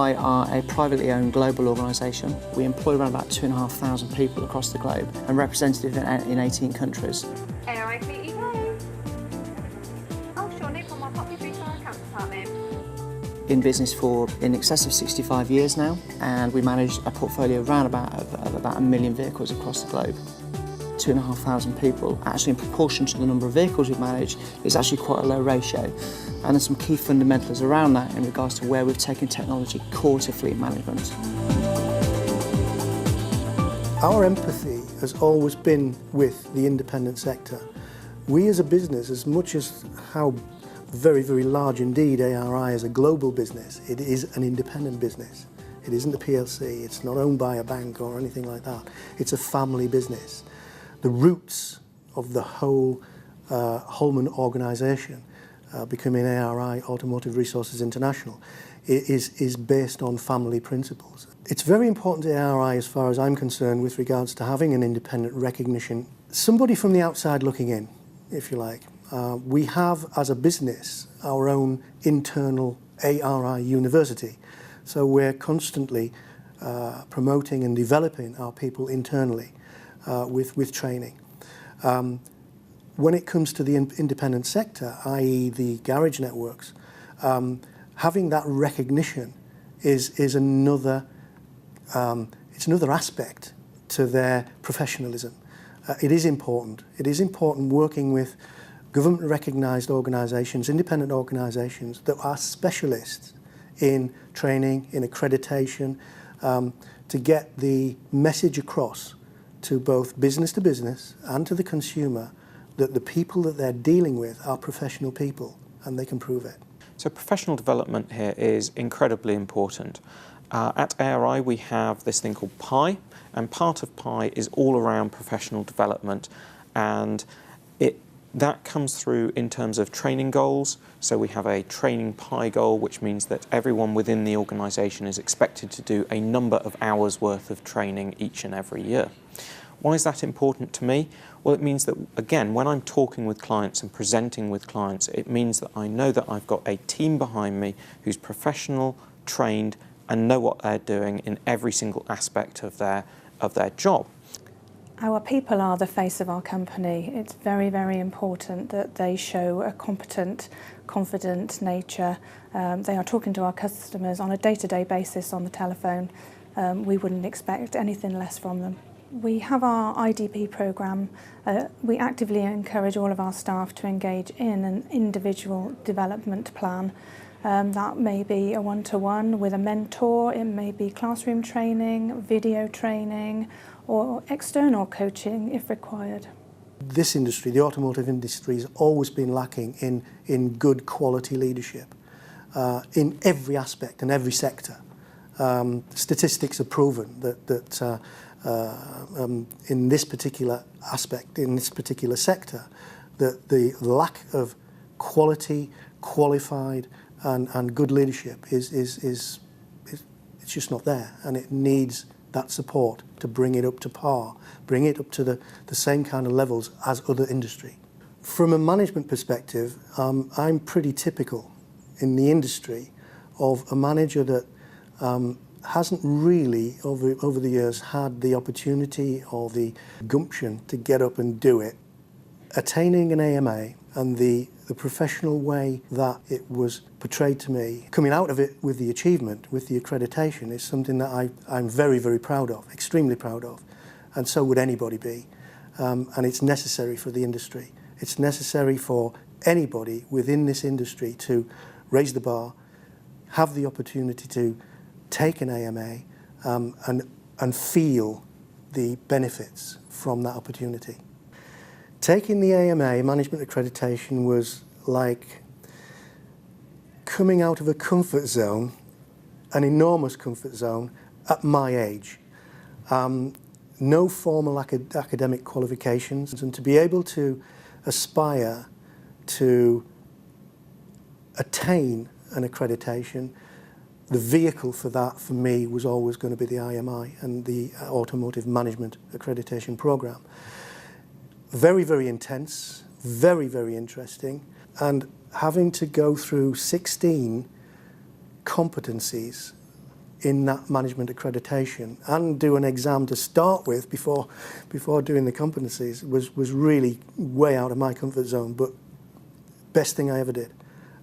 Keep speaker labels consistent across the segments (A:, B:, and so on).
A: ARI are a privately owned global organisation. We employ around about 2,500 people across the globe and represented in 18 countries.
B: ARI Fleet UK. Oh, sure, no problem. I'll pop you through to our accounts department.
A: In business for in excess of 65 years now, and we manage a portfolio of about 1 million vehicles across the globe. 2,500 people, actually in proportion to the number of vehicles we manage, is actually quite a low ratio. And there's some key fundamentals around that in regards to where we've taken technology core to fleet management.
C: Our empathy has always been with the independent sector. We as a business, as much as how very, very large indeed ARI is a global business, it is an independent business. It isn't a PLC, it's not owned by a bank or anything like that. It's a family business. The roots of the whole Holman organisation, becoming ARI Automotive Resources International, is based on family principles. It's very important to ARI, as far as I'm concerned, with regards to having an independent recognition. Somebody from the outside looking in, if you like. We have, as a business, our own internal ARI university. So we're constantly promoting and developing our people internally with training. When it comes to the independent sector, i.e. the garage networks, having that recognition is another it's another aspect to their professionalism. It is important. It is important working with government-recognised organisations, independent organisations that are specialists in training, in accreditation, to get the message across to both business to business and to the consumer that the people that they're dealing with are professional people and they can prove it.
D: So professional development here is incredibly important. At ARI we have this thing called PI, and part of PI is all around professional development, and that comes through in terms of training goals. So we have a training PI goal, which means that everyone within the organisation is expected to do a number of hours worth of training each and every year. Why is that important to me? Well, it means that, again, when I'm talking with clients and presenting with clients, it means that I know that I've got a team behind me who's professional, trained, and know what they're doing in every single aspect of their job.
E: Our people are the face of our company. It's very, very important that they show a competent, confident nature. They are talking to our customers on a day-to-day basis on the telephone. We wouldn't expect anything less from them. We have our IDP programme. We actively encourage all of our staff to engage in an individual development plan. That may be a one-to-one with a mentor, it may be classroom training, video training, or external coaching if required.
C: This industry, the automotive industry, has always been lacking in good quality leadership in every aspect and every sector. Statistics have proven that in this particular aspect, in this particular sector, that the lack of quality, qualified and good leadership is it's just not there, and it needs that support to bring it up to par, bring it up to the same kind of levels as other industry. From a management perspective, I'm pretty typical in the industry of a manager that hasn't really, over the years, had the opportunity or the gumption to get up and do it. Attaining an AMA and the professional way that it was portrayed to me, coming out of it with the achievement, with the accreditation, is something that I'm very, very proud of, extremely proud of, and so would anybody be. And it's necessary for the industry. It's necessary for anybody within this industry to raise the bar, have the opportunity to take an AMA and feel the benefits from that opportunity. Taking the AMA, management accreditation, was like coming out of a comfort zone, an enormous comfort zone, at my age. No formal academic qualifications, and to be able to aspire to attain an accreditation, the vehicle for that, for me, was always going to be the IMI and the Automotive Management Accreditation Programme. Very, very intense, very, very interesting, and having to go through 16 competencies in that management accreditation and do an exam to start with before doing the competencies was really way out of my comfort zone, but best thing I ever did.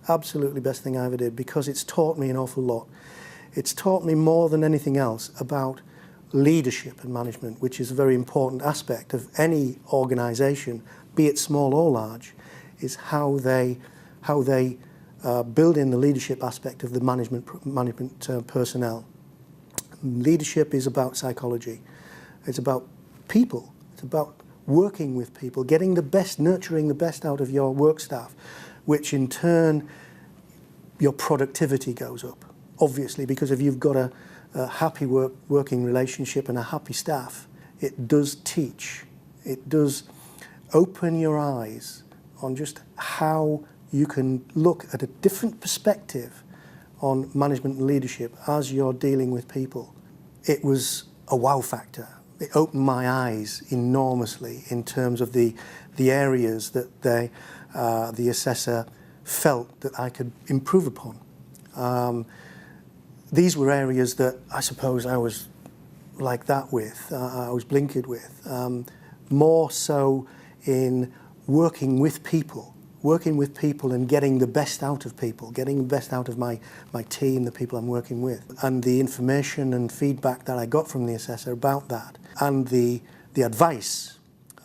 C: Absolutely best thing I ever did, because it's taught me an awful lot. It's taught me more than anything else about leadership and management, which is a very important aspect of any organisation, be it small or large, is how they build in the leadership aspect of the management personnel. Leadership is about psychology. It's about people. It's about working with people, getting the best, nurturing the best out of your work staff, which in turn your productivity goes up. Obviously, because if you've got a happy working relationship and a happy staff, it does teach. It does open your eyes on just how you can look at a different perspective on management and leadership as you're dealing with people. It was a wow factor. It opened my eyes enormously in terms of the areas that the assessor felt that I could improve upon. These were areas that I suppose I was like that with, I was blinkered with, more so in working with people and getting the best out of people, getting the best out of my team, the people I'm working with. And the information and feedback that I got from the assessor about that, and the advice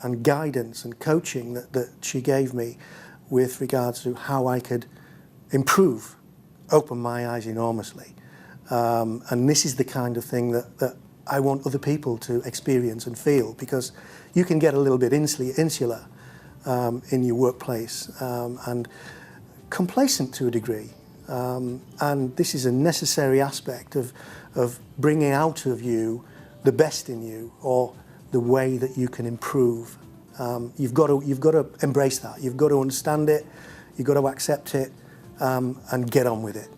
C: and guidance and coaching that she gave me with regards to how I could improve, opened my eyes enormously. And this is the kind of thing that I want other people to experience and feel, because you can get a little bit insular in your workplace and complacent to a degree. And this is a necessary aspect of bringing out of you the best in you, or the way that you can improve. You've got to embrace that. You've got to understand it. You've got to accept it and get on with it.